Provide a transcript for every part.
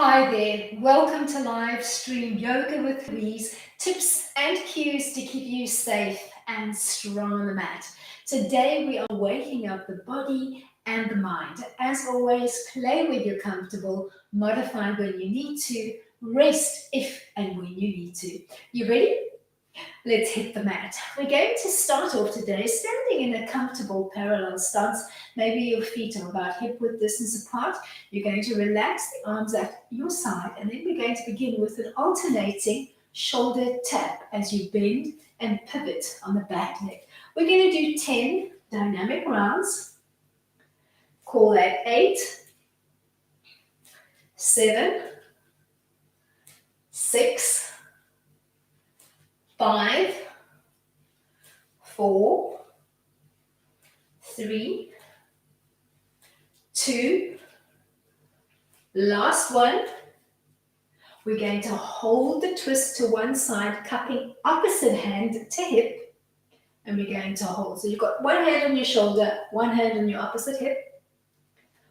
Hi there, welcome to live stream yoga with Louise, tips and cues to keep you safe and strong on the mat. Today we are waking up the body and the mind. As always, play when you're comfortable, modify when you need to, rest if and when you need to. You ready? Let's hit the mat. We're going to start off today standing in a comfortable parallel stance. Maybe your feet are about hip width distance apart. You're going to relax the arms at your side, and then we're going to begin with an alternating shoulder tap as you bend and pivot on the back leg. We're going to do 10 dynamic rounds. Call that 8, 7, 6, 5, 4, 3, 2, last one. We're going to hold the twist to one side, cupping opposite hand to hip, and we're going to hold. So you've got one hand on your shoulder, one hand on your opposite hip.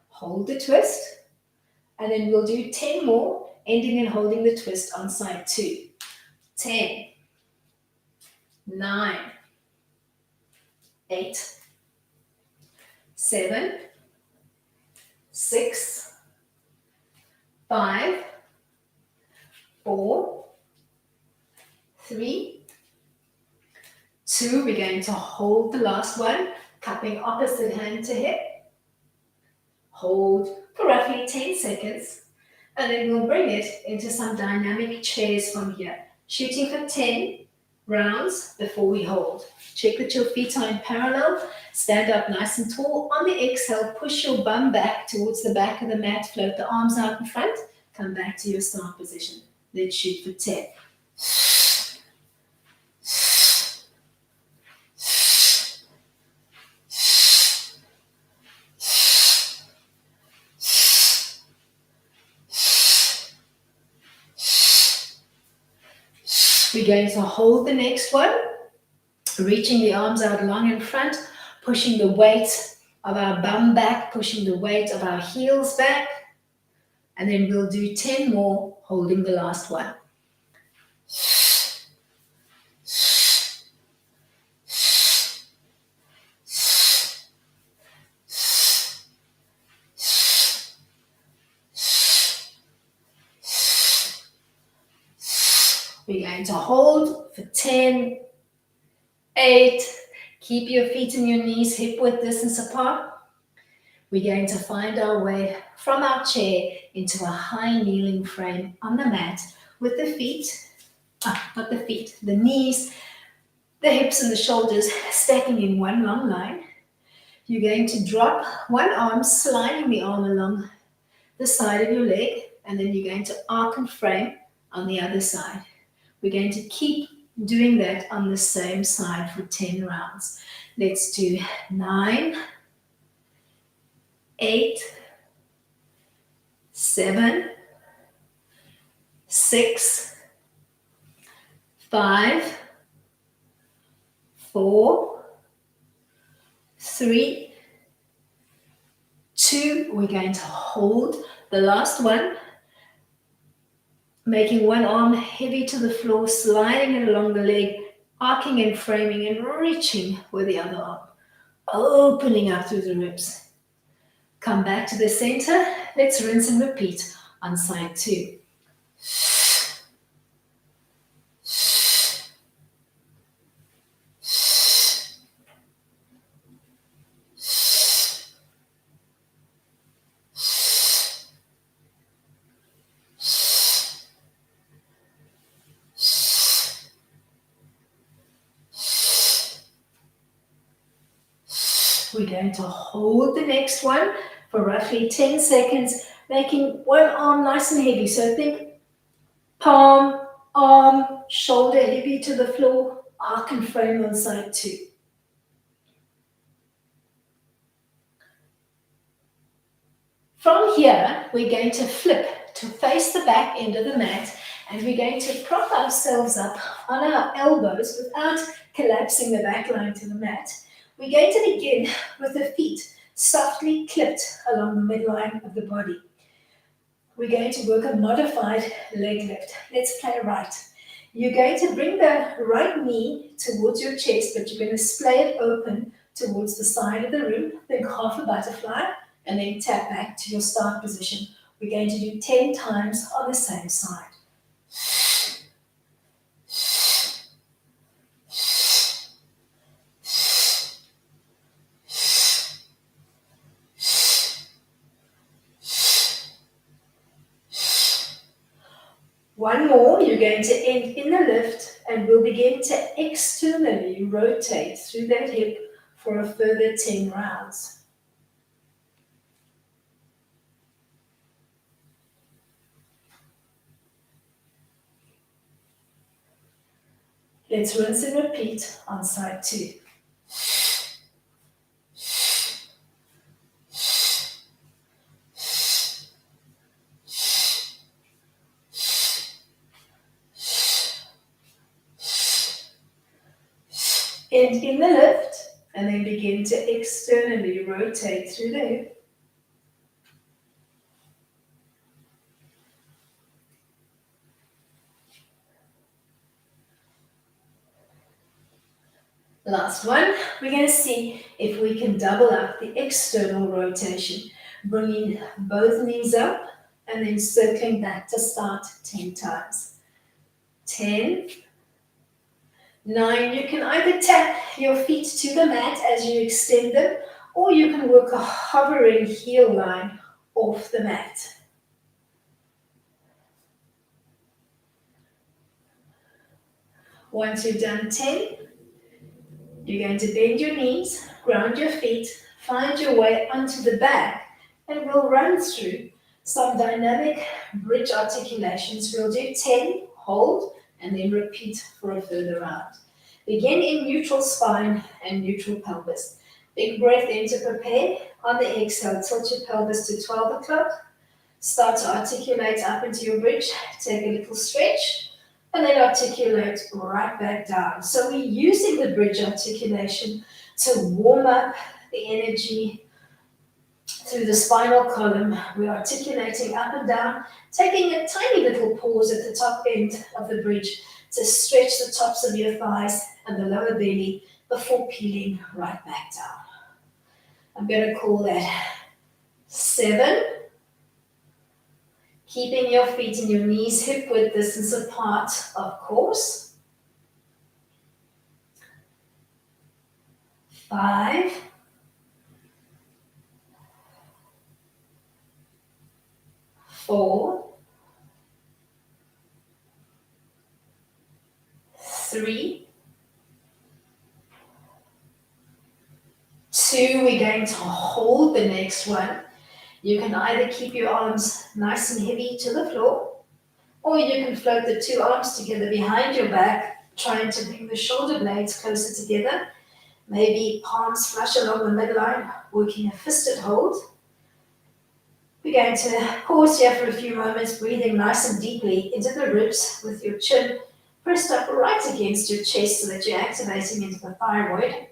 Hold the twist, and then we'll do 10 more, ending and holding the twist on side 2. 10, 9, 8, 7, 6, 5, 4, 3, 2. We're going to hold the last one, cupping opposite hand to hip. Hold for roughly 10 seconds, and then we'll bring it into some dynamic chairs from here, shooting for 10 rounds before we hold. Check that your feet are in parallel. Stand up nice and tall. On the exhale, push your bum back towards the back of the mat. Float the arms out in front. Come back to your start position. Let's shoot for 10. We're going to hold the next one, reaching the arms out long in front, pushing the weight of our bum back, pushing the weight of our heels back, and then we'll do 10 more, holding the last one. We're going to hold for 10, 8, keep your feet and your knees hip width distance apart. We're going to find our way from our chair into a high kneeling frame on the mat with the knees, the hips and the shoulders stacking in one long line. You're going to drop one arm, sliding the arm along the side of your leg, and then you're going to arc and frame on the other side. We're going to keep doing that on the same side for 10 rounds. Let's do 9, 8, 7, 6, 5, 4, 3, 2. We're going to hold the last one, making one arm heavy to the floor, sliding it along the leg, arcing and framing and reaching with the other arm, opening up through the ribs. Come back to the center. Let's rinse and repeat on side 2. We're going to hold the next one for roughly 10 seconds, making one arm nice and heavy. So think palm, arm, shoulder heavy to the floor, arc and frame on side 2. From here, we're going to flip to face the back end of the mat, and we're going to prop ourselves up on our elbows without collapsing the back line to the mat. We're going to begin with the feet softly clipped along the midline of the body. we're going to work a modified leg lift. Let's play right. You're going to bring the right knee towards your chest, but you're going to splay it open towards the side of the room. Then half a butterfly, and then tap back to your start position. We're going to do 10 times on the same side. One more, you're going to end in the lift, and we'll begin to externally rotate through that hip for a further 10 rounds. Let's rinse and repeat on side 2. End in the lift, and then begin to externally rotate through the hip. Last one, we're going to see if we can double up the external rotation, bringing both knees up and then circling back to start 10 times. 10, 9, you can either tap your feet to the mat as you extend them, or you can work a hovering heel line off the mat. Once you've done 10, you're going to bend your knees, ground your feet, find your way onto the back, and we'll run through some dynamic bridge articulations. We'll do 10, hold, and then repeat for a further round. Begin in neutral spine and neutral pelvis. Big breath in to prepare. On the exhale, tilt your pelvis to 12 o'clock. Start to articulate up into your bridge. Take a little stretch. And then articulate right back down. So we're using the bridge articulation to warm up the energy through the spinal column. We're articulating up and down, taking a tiny little pause at the top end of the bridge to stretch the tops of your thighs and the lower belly before peeling right back down. I'm going to call that 7. Keeping your feet and your knees hip width distance apart, of course. 5. 4. 3. 2. We're going to hold the next one. You can either keep your arms nice and heavy to the floor, or you can float the 2 arms together behind your back, trying to bring the shoulder blades closer together. Maybe palms flush along the midline, working a fisted hold. We're going to pause here for a few moments, breathing nice and deeply into the ribs with your chin pressed up right against your chest so that you're activating into the thyroid.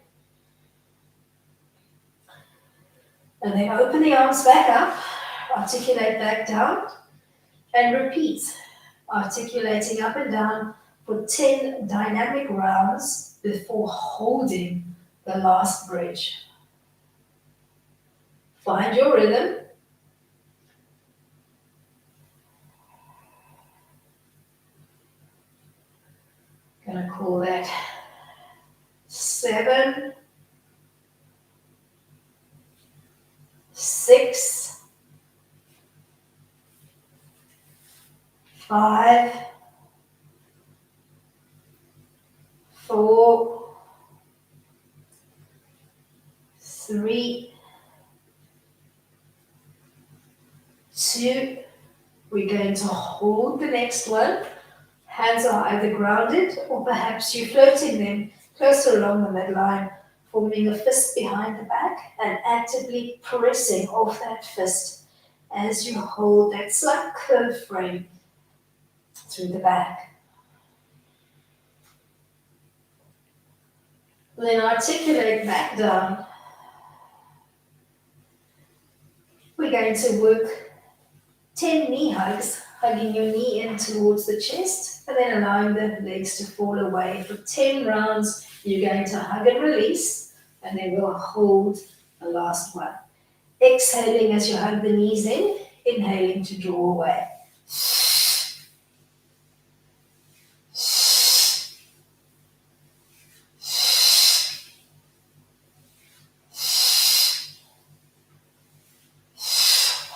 And then open the arms back up, articulate back down, and repeat, articulating up and down for 10 dynamic rounds before holding the last bridge. Find your rhythm. Gonna call that 7, 6, 5, 4, 3, 2. We're going to hold the next one. Hands are either grounded or perhaps you're floating them closer along the midline, forming a fist behind the back and actively pressing off that fist as you hold that slight curved frame through the back. Then articulate back down. We're going to work 10 knee hugs, hugging your knee in towards the chest, and then allowing the legs to fall away. For 10 rounds, you're going to hug and release, and then we'll hold the last one. Exhaling as you hug the knees in, inhaling to draw away.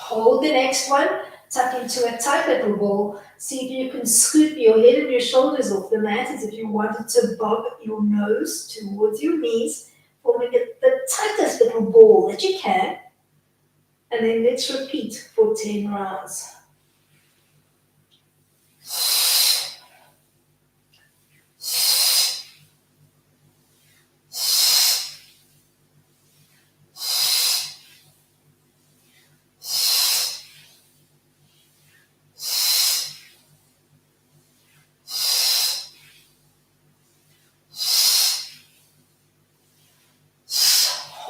Hold the next one, tuck into a tight little ball. See if you can scoop your head and your shoulders off the mat as if you wanted to bob your nose towards your knees, forming the tightest little ball that you can. And then let's repeat for 10 rounds.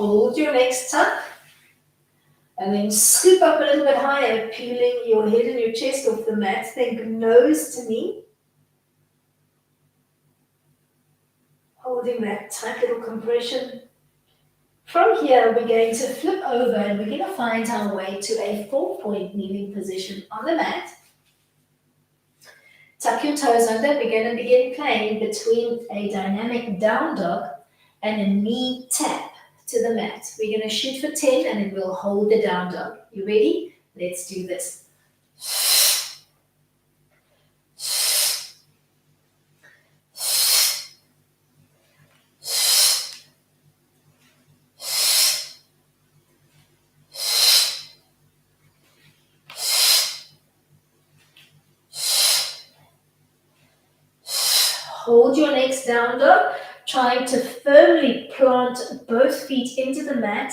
Hold your next tuck. And then scoop up a little bit higher, peeling your head and your chest off the mat. Think nose to knee. Holding that tight little compression. From here, we're going to flip over and we're going to find our way to a 4-point kneeling position on the mat. Tuck your toes under. We're going to begin playing between a dynamic down dog and a knee tap to the mat. We're going to shoot for 10 and then we'll hold the down dog. You ready? Let's do this. Hold your next down dog, trying to firmly plant both feet into the mat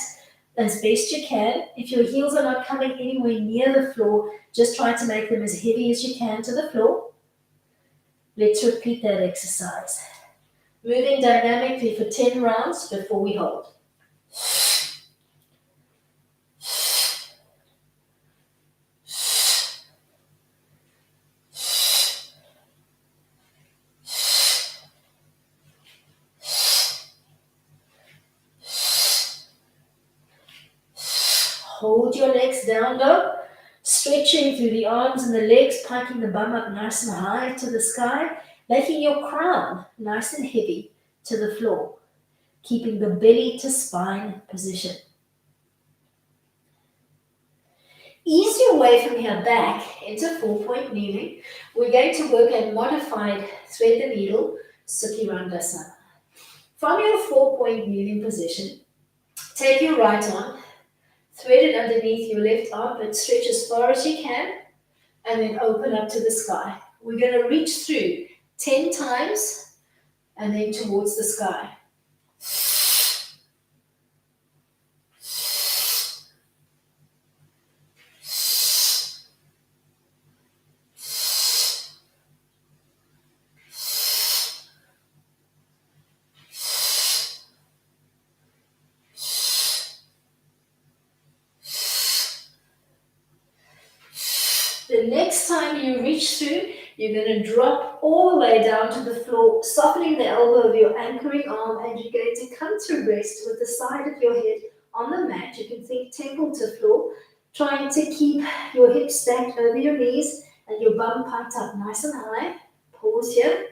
as best you can. If your heels are not coming anywhere near the floor, just try to make them as heavy as you can to the floor. Let's repeat that exercise. Moving dynamically for 10 rounds before we hold. Hold your legs down dog, stretching through the arms and the legs, piking the bum up nice and high to the sky, making your crown nice and heavy to the floor, keeping the belly to spine position. Ease your way from here back into 4-point kneeling. We're going to work a modified thread the needle, Sukhi Randasana. From your 4-point kneeling position, take your right arm, thread it underneath your left arm, but stretch as far as you can, and then open up to the sky. We're going to reach through 10 times, and then towards the sky. The next time you reach through, you're going to drop all the way down to the floor, softening the elbow of your anchoring arm, and you're going to come to rest with the side of your head on the mat. You can think temple to floor, trying to keep your hips stacked over your knees and your bum piked up nice and high. Pause here.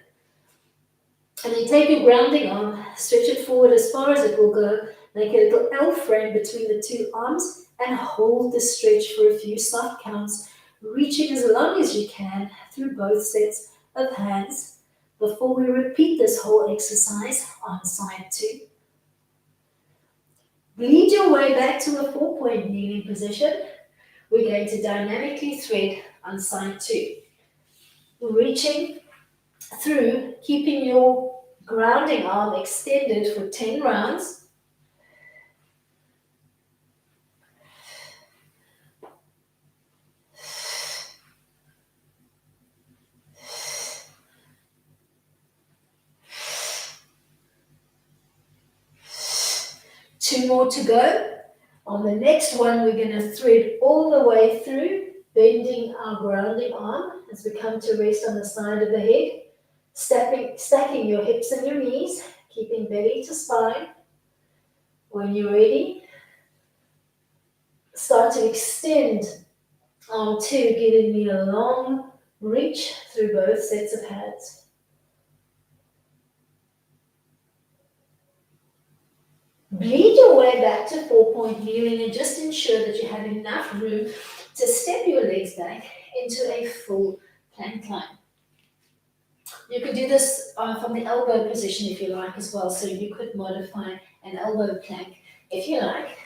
And then take your grounding arm, stretch it forward as far as it will go, make a little L frame between the two arms, and hold the stretch for a few soft counts, reaching as long as you can through both sets of hands before we repeat this whole exercise on side 2. Lead your way back to a 4-point kneeling position. We're going to dynamically thread on side 2. Reaching through, keeping your grounding arm extended for 10 rounds. Two more to go. On the next one, we're going to thread all the way through Bending our grounding arm as we come to rest on the side of the head. Stacking your hips and your knees, keeping belly to spine. When you're ready, start to extend arm two, giving me a long reach through both sets of hands. Bleed your way back to 4-point kneeling and just ensure that you have enough room to step your legs back into a full plank climb. You could do this from the elbow position if you like as well, so you could modify an elbow plank if you like.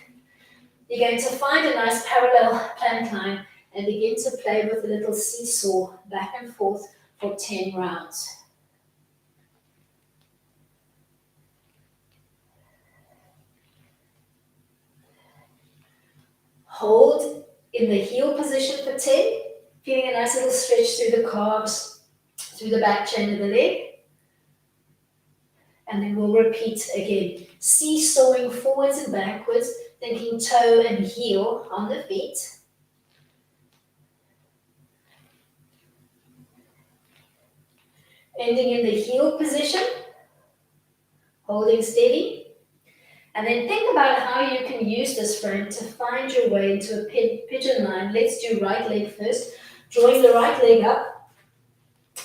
You're going to find a nice parallel plank line and begin to play with a little seesaw back and forth for 10 rounds. Hold in the heel position for 10, feeling a nice little stretch through the calves, through the back chain of the leg. And then we'll repeat again, seesawing forwards and backwards, thinking toe and heel on the feet. Ending in the heel position, holding steady. And then think about how you can use this frame to find your way into a pigeon line. Let's do right leg first. Drawing the right leg up,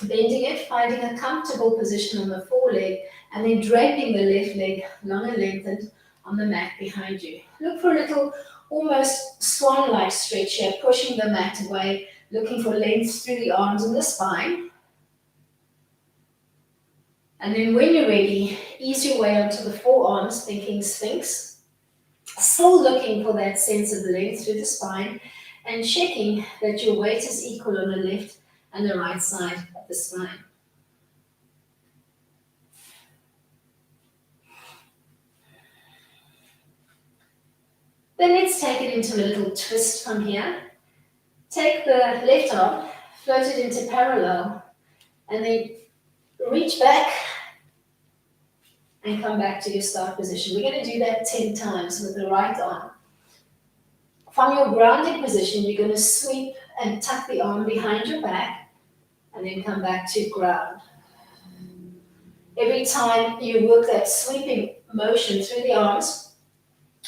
bending it, finding a comfortable position on the foreleg, and then draping the left leg long and lengthened on the mat behind you. Look for a little almost swan-like stretch here, pushing the mat away, looking for length through the arms and the spine. And then when you're ready, ease your way onto the forearms, thinking Sphinx. Still looking for that sense of length through the spine and checking that your weight is equal on the left and the right side of the spine. Then let's take it into a little twist from here. Take the left arm, float it into parallel, and then reach back and come back to your start position. We're going to do that 10 times with the right arm. From your grounding position, you're going to sweep and tuck the arm behind your back and then come back to ground. Every time you work that sweeping motion through the arms,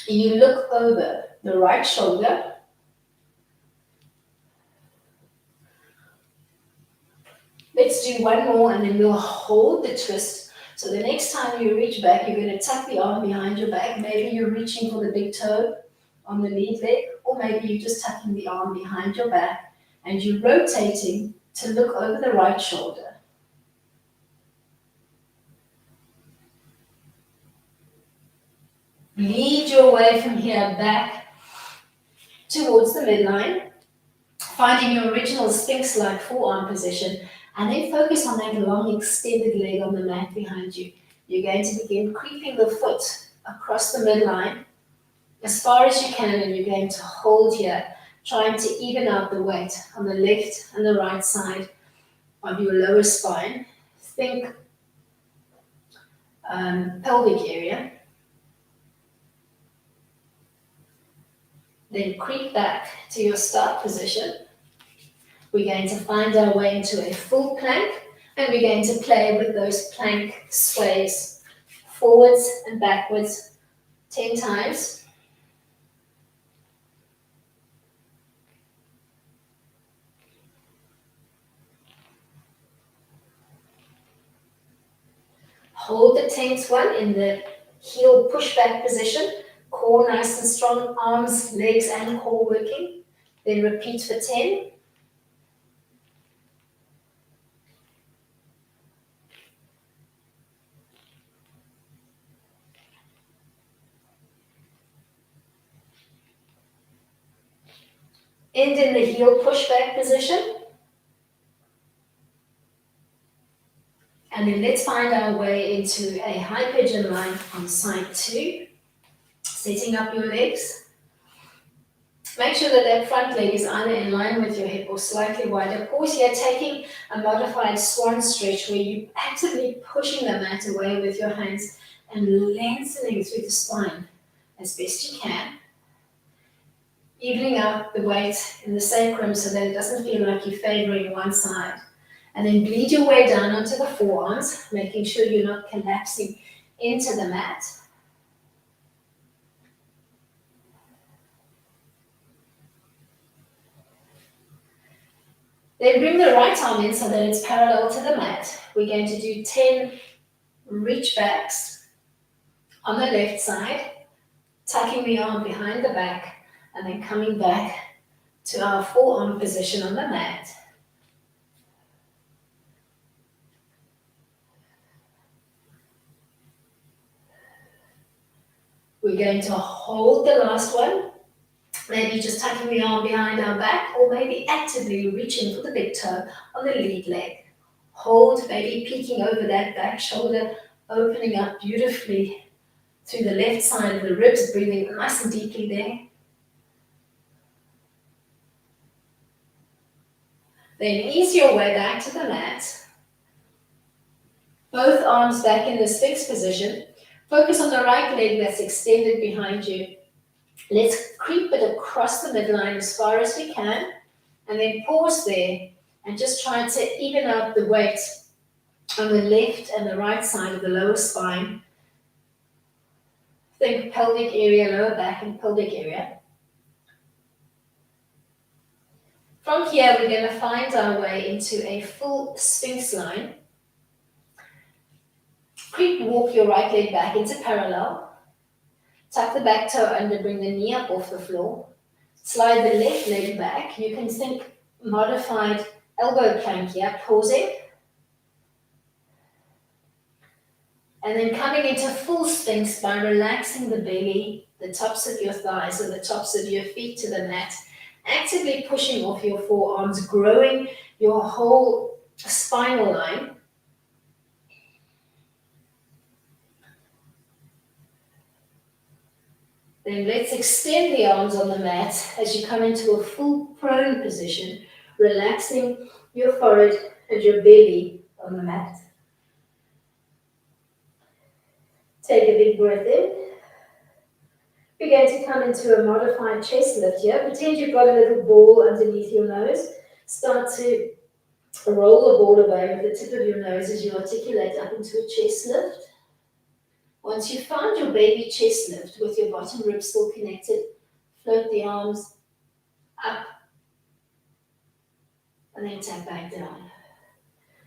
you look over the right shoulder. Let's do one more and then we'll hold the twist. So the next time you reach back, you're going to tuck the arm behind your back. Maybe you're reaching for the big toe on the lead leg, or maybe you're just tucking the arm behind your back and you're rotating to look over the right shoulder. Lead your way from here back towards the midline, finding your original Sphinx-like forearm position, and then focus on that long extended leg on the mat behind you. You're going to begin creeping the foot across the midline as far as you can, and you're going to hold here, trying to even out the weight on the left and the right side of your lower spine. Think pelvic area. Then creep back to your start position. We're going to find our way into a full plank, and we're going to play with those plank sways, forwards and backwards, 10 times. Hold the tense one in the heel pushback position, core nice and strong, arms, legs and core working. Then repeat for 10. End in the heel pushback position. And then let's find our way into a high pigeon line on side 2. Setting up your legs. Make sure that that front leg is either in line with your hip or slightly wider. Pause here, taking a modified swan stretch where you're actively pushing the mat away with your hands and lengthening through the spine as best you can. evening out the weight in the sacrum so that it doesn't feel like you're favoring one side. And then bleed your way down onto the forearms, making sure you're not collapsing into the mat. Then bring the right arm in so that it's parallel to the mat. We're going to do 10 reach backs on the left side, tucking the arm behind the back, and then coming back to our forearm position on the mat. We're going to hold the last one, maybe just tucking the arm behind our back, or maybe actively reaching for the big toe on the lead leg. Hold, maybe peeking over that back shoulder, opening up beautifully through the left side of the ribs, breathing nice and deeply there. Then ease your way back to the mat. Both arms back in the Sphinx position. Focus on the right leg that's extended behind you. Let's creep it across the midline as far as we can, and then pause there and just try to even out the weight on the left and the right side of the lower spine. Think pelvic area, lower back and pelvic area. From here, we're going to find our way into a full Sphinx line. Creep, walk your right leg back into parallel. Tuck the back toe under, bring the knee up off the floor. Slide the left leg back. You can think modified elbow plank here, pausing. And then coming into full Sphinx by relaxing the belly, the tops of your thighs and the tops of your feet to the mat. Actively pushing off your forearms, growing your whole spinal line. Then let's extend the arms on the mat as you come into a full prone position, relaxing your forehead and your belly on the mat. Take a big breath in. We're going to come into a modified chest lift here. Pretend you've got a little ball underneath your nose. Start to roll the ball away with the tip of your nose as you articulate up into a chest lift. Once you've found your baby chest lift with your bottom rib still connected, float the arms up and then tap back down.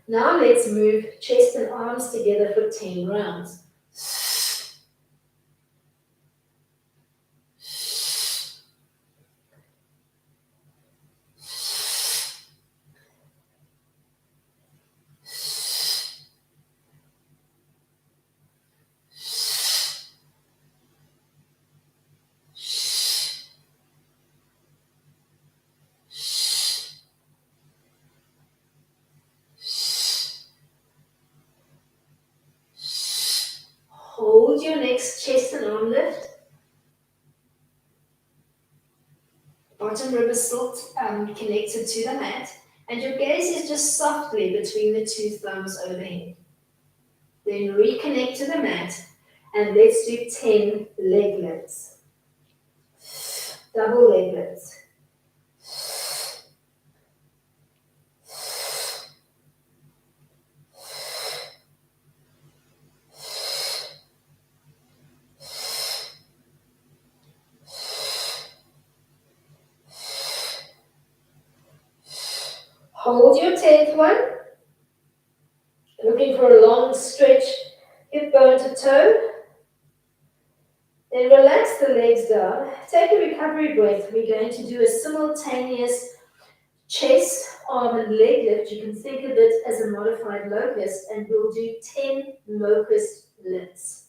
Now let's move chest and arms together for 10 rounds. Hold your next chest and arm lift. Bottom rib is still connected to the mat, and your gaze is just softly between the two thumbs overhead. Then reconnect to the mat, and let's do 10 leg lifts. Double leg lifts. Hold your 10th one. Looking for a long stretch, hip bone to toe. Then relax the legs down. Take a recovery breath. We're going to do a simultaneous chest, arm and leg lift. You can think of it as a modified locust, and we'll do 10 locust lifts.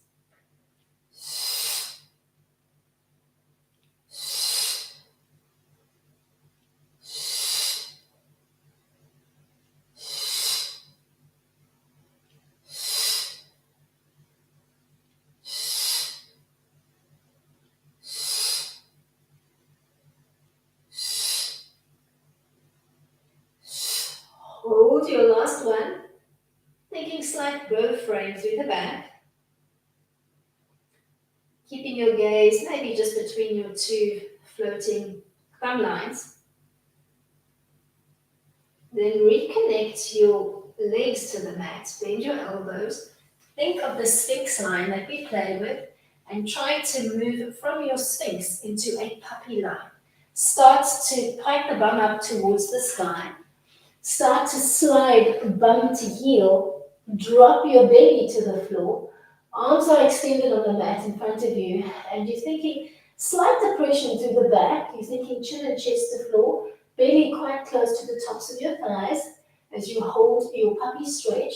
Hold your last one, thinking slight bow frame through the back. Keeping your gaze maybe just between your two floating thumb lines. Then reconnect your legs to the mat, bend your elbows. Think of the Sphinx line that we played with and try to move from your Sphinx into a puppy line. Start to pike the bum up towards the sky. Start to slide bum to heel. Drop your belly to the floor. Arms are extended on the mat in front of you, and you're thinking slight depression to the back. You're thinking chin and chest to floor, belly quite close to the tops of your thighs as you hold your puppy stretch.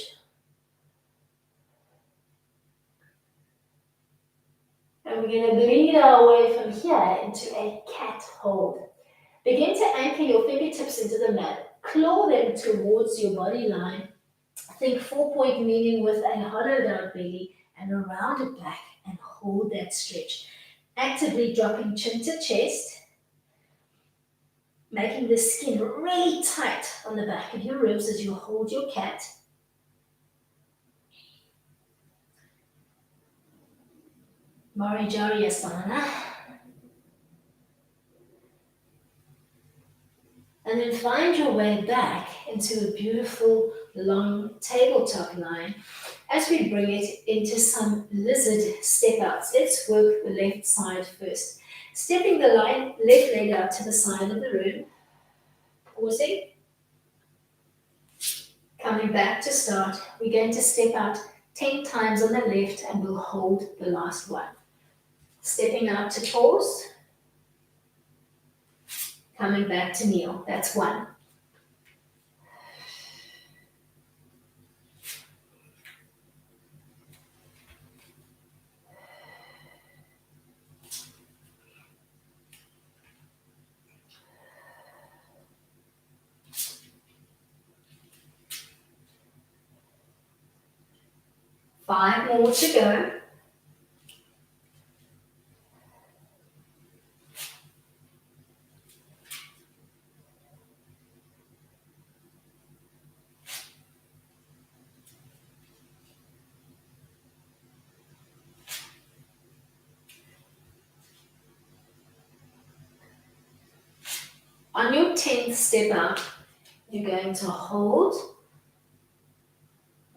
And we're going to lead our way from here into a cat hold. Begin to anchor your fingertips into the mat. Claw them towards your body line. Think 4-point kneeling with a hollowed out belly and a rounded back, and hold that stretch. Actively dropping chin to chest, making the skin really tight on the back of your ribs as you hold your cat. Marijari Asana. And then find your way back into a beautiful long tabletop line as we bring it into some lizard step outs. Let's work the left side first. Stepping the left leg out to the side of the room. Pausing. Coming back to start. We're going to step out 10 times on the left and we'll hold the last one. Stepping out to pause. Coming back to kneel. That's one. Five more to go. On your 10th step out, you're going to hold.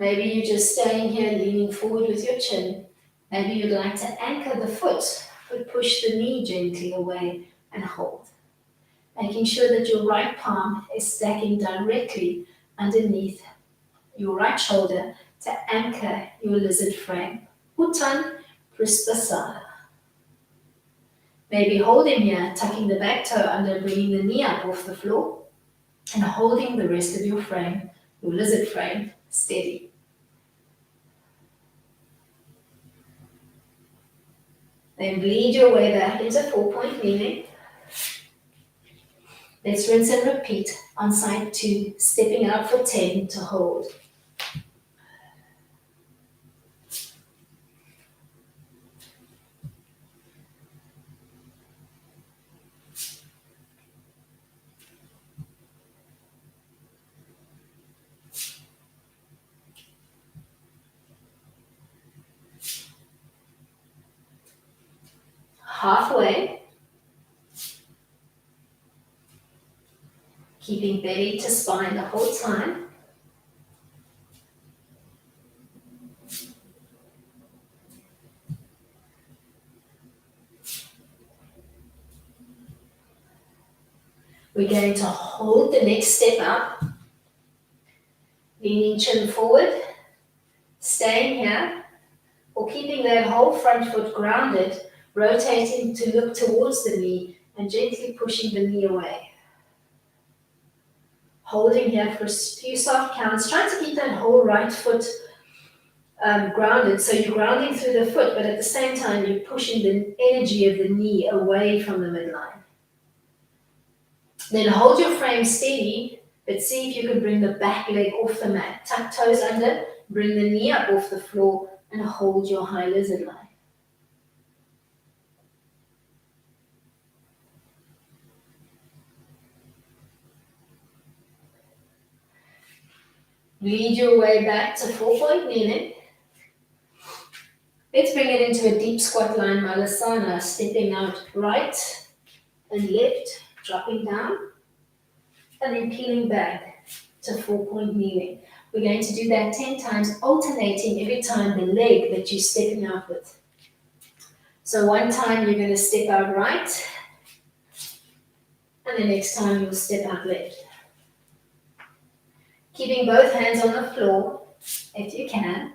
Maybe you're just staying here leaning forward with your chin. Maybe you'd like to anchor the foot, but push the knee gently away and hold. Making sure that your right palm is stacking directly underneath your right shoulder to anchor your lizard frame. Uttan Pristhasana. Maybe holding here, tucking the back toe under, bringing the knee up off the floor, and holding the rest of your frame, your lizard frame, steady. Then bleed your way back into 4-point kneeling. Let's rinse and repeat on side 2, stepping out for 10 to hold. Halfway. Keeping belly to spine the whole time. We're going to hold the next step up. Leaning chin forward. Staying here. Or keeping that whole front foot grounded. Rotating to look towards the knee and gently pushing the knee away. Holding here for a few soft counts. Trying to keep that whole right foot grounded. So you're grounding through the foot, but at the same time you're pushing the energy of the knee away from the midline. Then hold your frame steady, but see if you can bring the back leg off the mat. Tuck toes under, bring the knee up off the floor, and hold your high lizard line. Lead your way back to 4-point kneeling. Let's bring it into a deep squat line, Malasana, stepping out right and left, dropping down, and then peeling back to 4-point kneeling. We're going to do that 10 times, alternating every time the leg that you're stepping out with. So one time you're going to step out right, and the next time you'll step out left. Keeping both hands on the floor, if you can.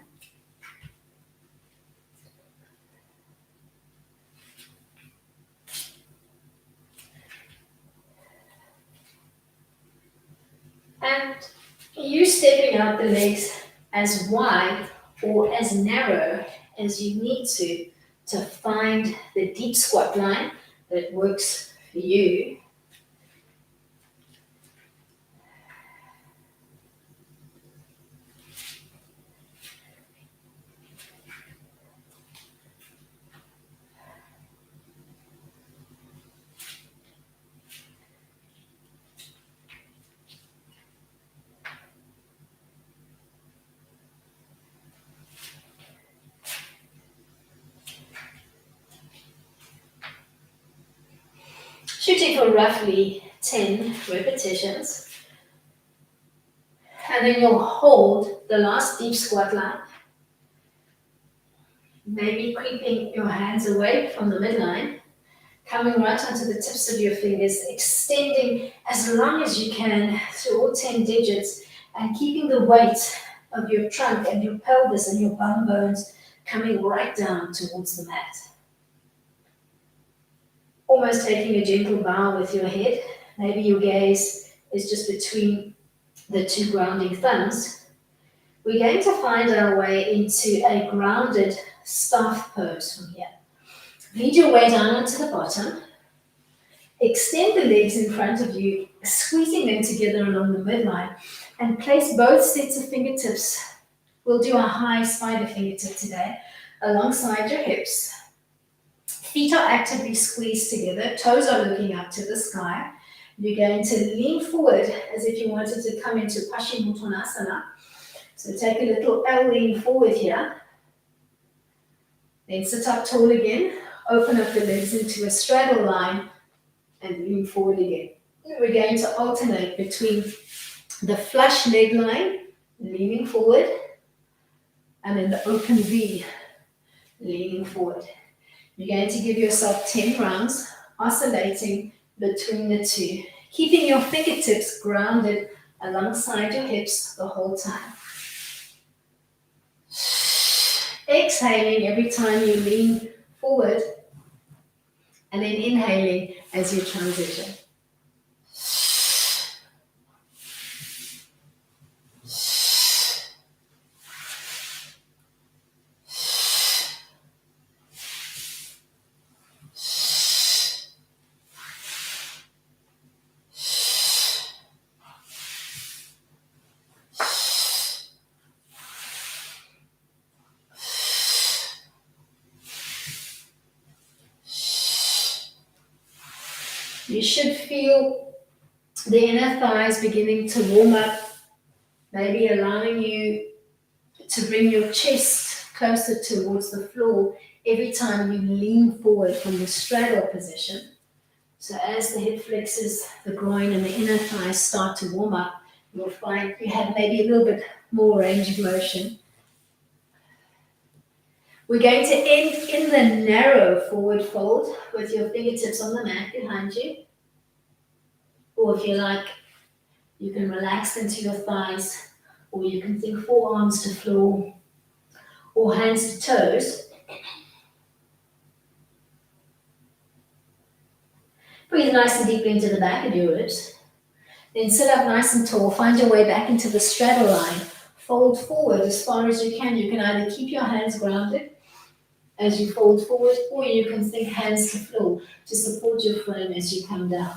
And you stepping out the legs as wide or as narrow as you need to find the deep squat line that works for you. Shooting for roughly 10 repetitions. And then you'll hold the last deep squat line. Maybe creeping your hands away from the midline, coming right onto the tips of your fingers, extending as long as you can through all 10 digits, and keeping the weight of your trunk and your pelvis and your bum bones coming right down towards the mat. Almost taking a gentle bow with your head. Maybe your gaze is just between the two grounding thumbs. We're going to find our way into a grounded staff pose from here. Lead your way down onto the bottom. Extend the legs in front of you, squeezing them together along the midline, and place both sets of fingertips. We'll do a high spider fingertip today, alongside your hips. Feet are actively squeezed together, toes are looking up to the sky. You're going to lean forward as if you wanted to come into Paschimottanasana. So take a little L lean forward here. Then sit up tall again, open up the legs into a straddle line, and lean forward again. We're going to alternate between the flush leg line, leaning forward, and then the open V, leaning forward. You're going to give yourself 10 rounds, oscillating between the two, keeping your fingertips grounded alongside your hips the whole time. Exhaling every time you lean forward, and then inhaling as you transition. You should feel the inner thighs beginning to warm up, maybe allowing you to bring your chest closer towards the floor every time you lean forward from the straddle position. So as the hip flexors, the groin and the inner thighs start to warm up, you'll find you have maybe a little bit more range of motion. We're going to end in the narrow forward fold with your fingertips on the mat behind you. Or if you like, you can relax into your thighs, or you can think forearms to floor, or hands to toes. Breathe nice and deeply into the back of your ribs. Then sit up nice and tall, find your way back into the straddle line. Fold forward as far as you can. You can either keep your hands grounded as you fold forward, or you can think hands to floor to support your frame as you come down.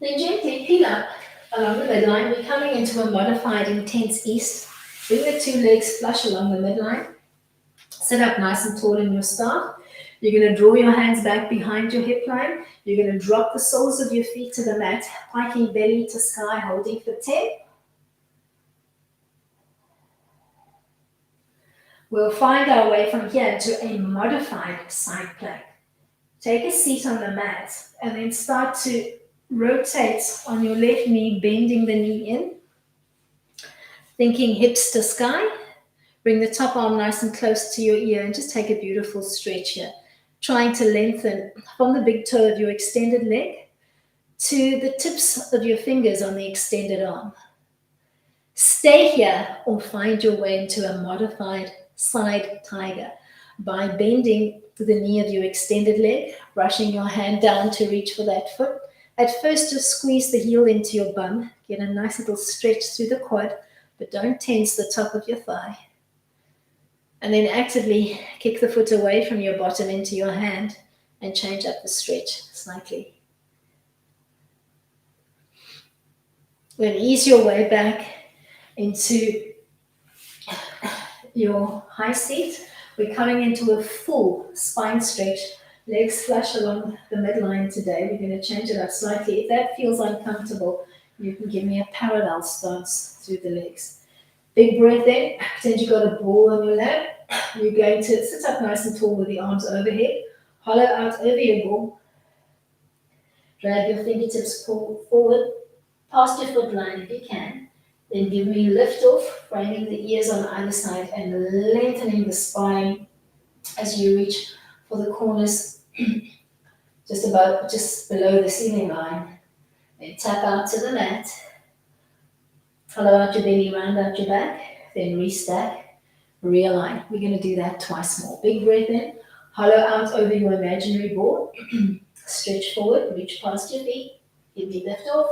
Then gently peel up along the midline. We're coming into a modified intense east. Bring the two legs flush along the midline. Sit up nice and tall in your staff. You're going to draw your hands back behind your hip line. You're going to drop the soles of your feet to the mat, piking belly to sky, holding for 10. We'll find our way from here to a modified side plank. Take a seat on the mat and then start to rotate on your left knee, bending the knee in, thinking hips to sky. Bring the top arm nice and close to your ear and just take a beautiful stretch here. Trying to lengthen from the big toe of your extended leg to the tips of your fingers on the extended arm. Stay here or find your way into a modified side tiger by bending the knee of your extended leg, brushing your hand down to reach for that foot. At first, just squeeze the heel into your bum. Get a nice little stretch through the quad, but don't tense the top of your thigh. And then actively kick the foot away from your bottom into your hand and change up the stretch slightly. Then ease your way back into your high seat. We're coming into a full spine stretch. Legs flush along the midline today. We're going to change it up slightly. If that feels uncomfortable, you can give me a parallel stance through the legs. Big breath in. Pretend you've got a ball on your lap. You're going to sit up nice and tall with the arms overhead. Hollow out over your ball. Drag your fingertips forward past your foot line if you can. Then give me lift off, framing the ears on either side and lengthening the spine as you reach for the corners just below the ceiling line. Then tap out to the mat. Hollow out your belly, round out your back. Then restack, realign. We're going to do that twice more. Big breath in. Hollow out over your imaginary ball. Stretch forward, reach past your feet. Give me lift off.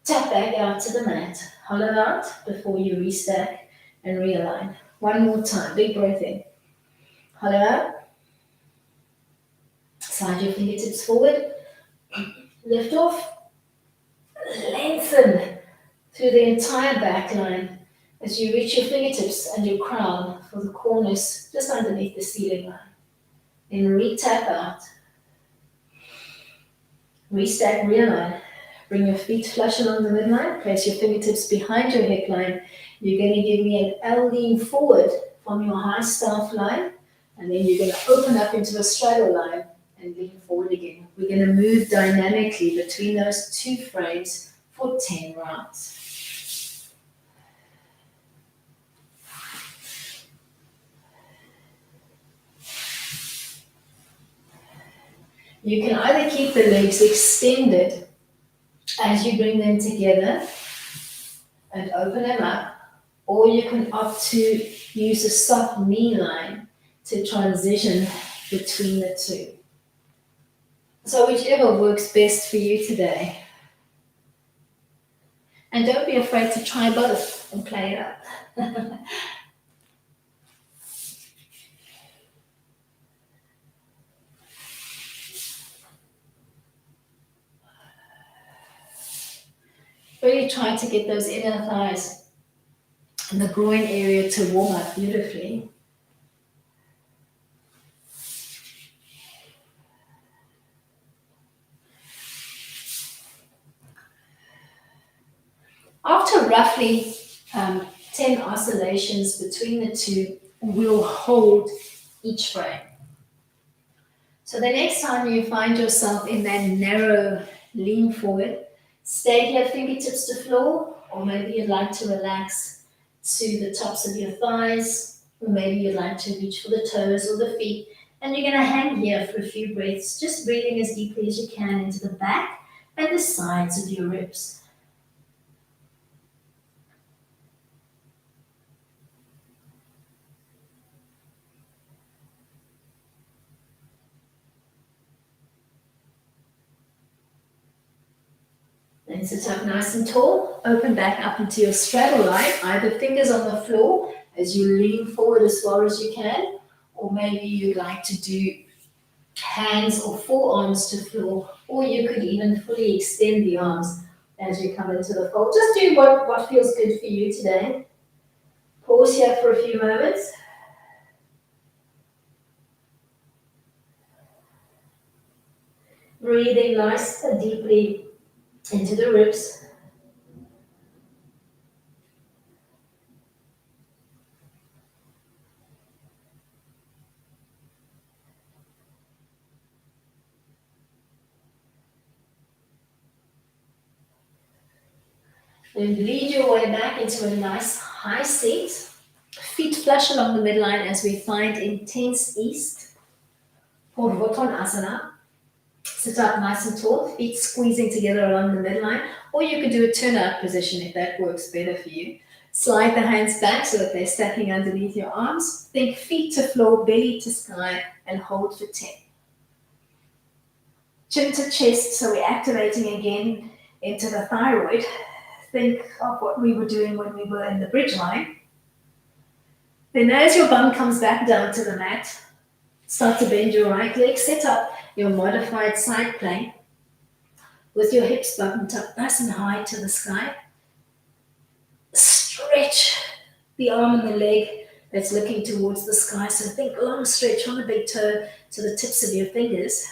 Tap back out to the mat. Hollow out before you restack and realign. One more time. Big breath in. Hollow out. Slide your fingertips forward. Lift off. Lengthen through the entire back line as you reach your fingertips and your crown for the corners just underneath the ceiling line. Then re-tap out. Restack, realign. Bring your feet flush along the midline. Place your fingertips behind your hip line. You're going to give me an L lean forward from your high staff line. And then you're going to open up into a straddle line and lean forward again. We're going to move dynamically between those two frames for 10 rounds. You can either keep the legs extended as you bring them together and open them up, or you can opt to use a soft knee line to transition between the two. So whichever works best for you today. And don't be afraid to try both and play it up. Really try to get those inner thighs and the groin area to warm up beautifully. After roughly 10 oscillations between the two, we'll hold each frame. So the next time you find yourself in that narrow lean forward, stay here, fingertips to floor, or maybe you'd like to relax to the tops of your thighs, or maybe you'd like to reach for the toes or the feet, and you're going to hang here for a few breaths, just breathing as deeply as you can into the back and the sides of your ribs. Then sit up nice and tall, open back up into your straddle line, either fingers on the floor as you lean forward as far as you can, or maybe you'd like to do hands or forearms to floor, or you could even fully extend the arms as you come into the fold. Just do what feels good for you today. Pause here for a few moments. Breathing nice and deeply into the ribs. Then lead your way back into a nice high seat. Feet flush along the midline as we find intense east. Purvottanasana. Sit up nice and tall, feet squeezing together along the midline, or you could do a turn-out position if that works better for you. Slide the hands back so that they're stacking underneath your arms. Think feet to floor, belly to sky, and hold for 10. Chin to chest, so we're activating again into the thyroid. Think of what we were doing when we were in the bridge line. Then as your bum comes back down to the mat, start to bend your right leg, set up your modified side plank with your hips buttoned up nice and high to the sky. Stretch the arm and the leg that's looking towards the sky. So think long stretch from the big toe to the tips of your fingers.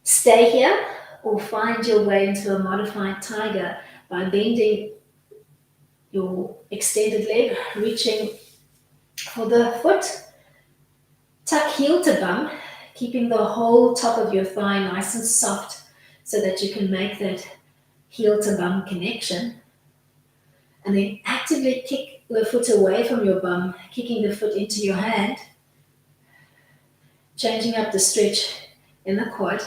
Stay here or find your way into a modified tiger by bending your extended leg, reaching for the foot. Tuck heel to bum, keeping the whole top of your thigh nice and soft so that you can make that heel to bum connection. And then actively kick the foot away from your bum, kicking the foot into your hand, changing up the stretch in the quad.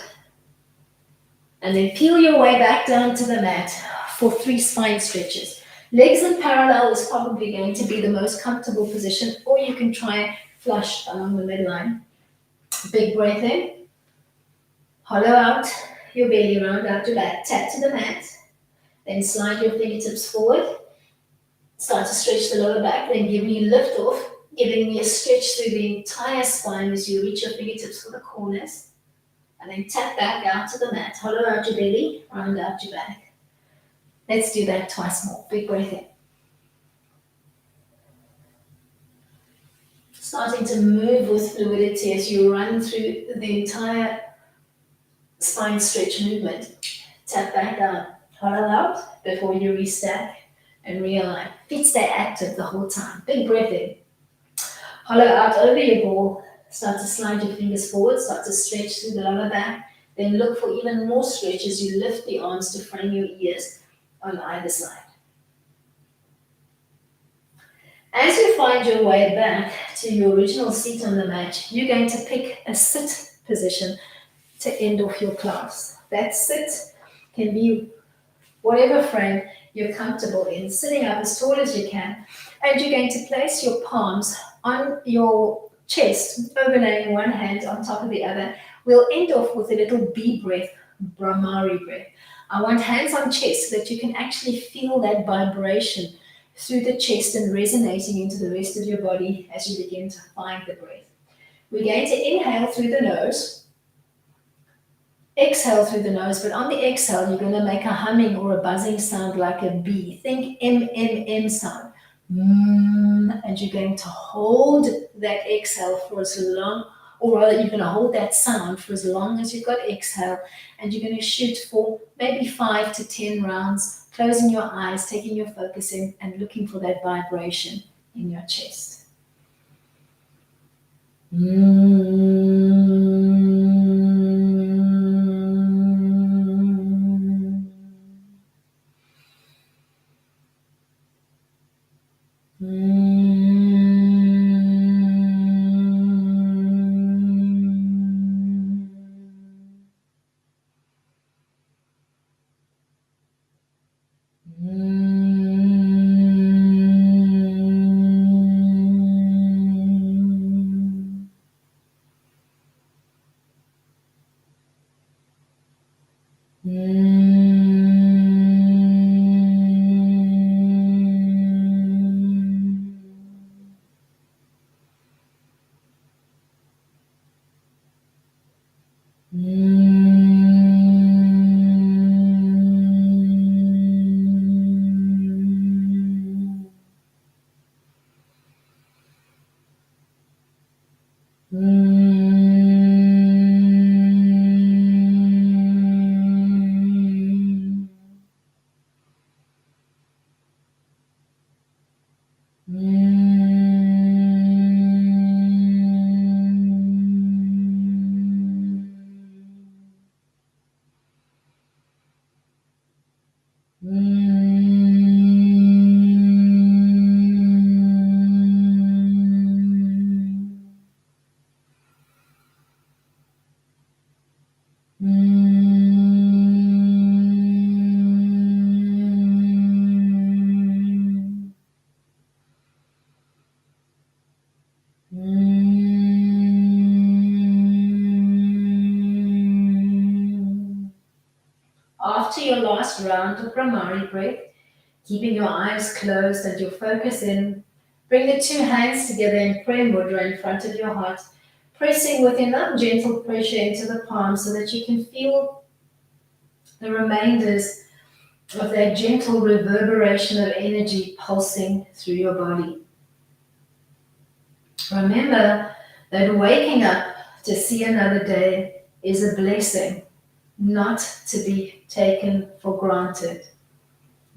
And then peel your way back down to the mat for 3 spine stretches. Legs in parallel is probably going to be the most comfortable position, or you can try flush along the midline. Big breath in. Hollow out your belly, round out your back. Tap to the mat. Then slide your fingertips forward. Start to stretch the lower back. Then give me a lift off, giving me a stretch through the entire spine as you reach your fingertips for the corners. And then tap back out to the mat. Hollow out your belly, round out your back. Let's do that twice more. Big breath in. Starting to move with fluidity as you run through the entire spine stretch movement. Tap back down. Hollow out before you restack and realign. Feet stay active the whole time. Big breath in. Hollow out over your ball. Start to slide your fingers forward, start to stretch through the lower back, then look for even more stretch as you lift the arms to frame your ears on either side. As you find your way back to your original seat on the mat, you're going to pick a sit position to end off your class. That sit can be whatever frame you're comfortable in, sitting up as tall as you can, and you're going to place your palms on your chest, overlaying one hand on top of the other. We'll end off with a little B breath, Brahmari breath. I want hands on chest so that you can actually feel that vibration through the chest and resonating into the rest of your body as you begin to find the breath. We're going to inhale through the nose, exhale through the nose, but on the exhale, you're going to make a humming or a buzzing sound like a bee. Think M sound. And you're going to hold that exhale for as long, or rather you're going to hold that sound for as long as you've got exhale, and you're going to shoot for maybe 5 to 10 rounds, closing your eyes, taking your focus in, and looking for that vibration in your chest. After your last round of Brahmari breath, keeping your eyes closed and your focus in, bring the two hands together in prayer mudra in front of your heart, pressing with enough gentle pressure into the palms so that you can feel the remainders of that gentle reverberation of energy pulsing through your body. Remember that waking up to see another day is a blessing, not to be taken for granted.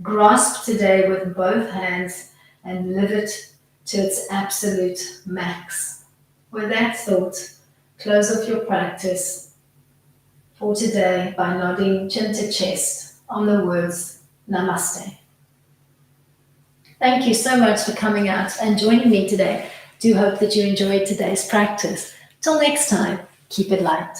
Grasp today with both hands and live it to its absolute max. With that thought, close off your practice for today by nodding chin to chest on the words Namaste. Thank you so much for coming out and joining me today. Do hope that you enjoyed today's practice. Till next time, keep it light.